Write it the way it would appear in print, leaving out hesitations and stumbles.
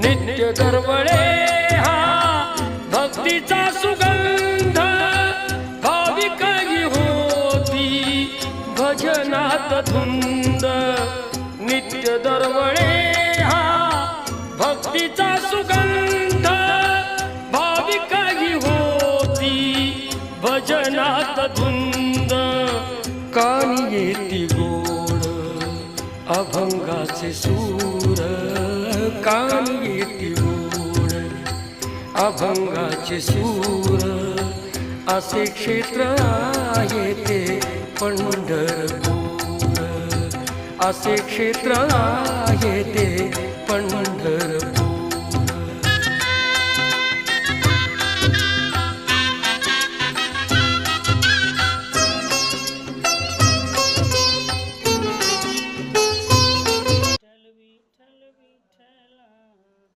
नित्य दरवळे हा भक्तीचा सुगंध, भाविकही होती भजनात धुंद। नित्य दरवळे हा भक्तीचा सुगंध, भाविकही होती भजनात धुंद। कानी येती गोड अभंगाचे सूर, कानी येती गोड अभंगाचे सूर। असे क्षेत्र आहे ते पंढरपूर, असे क्षेत्र आहे ते पंढरपूर।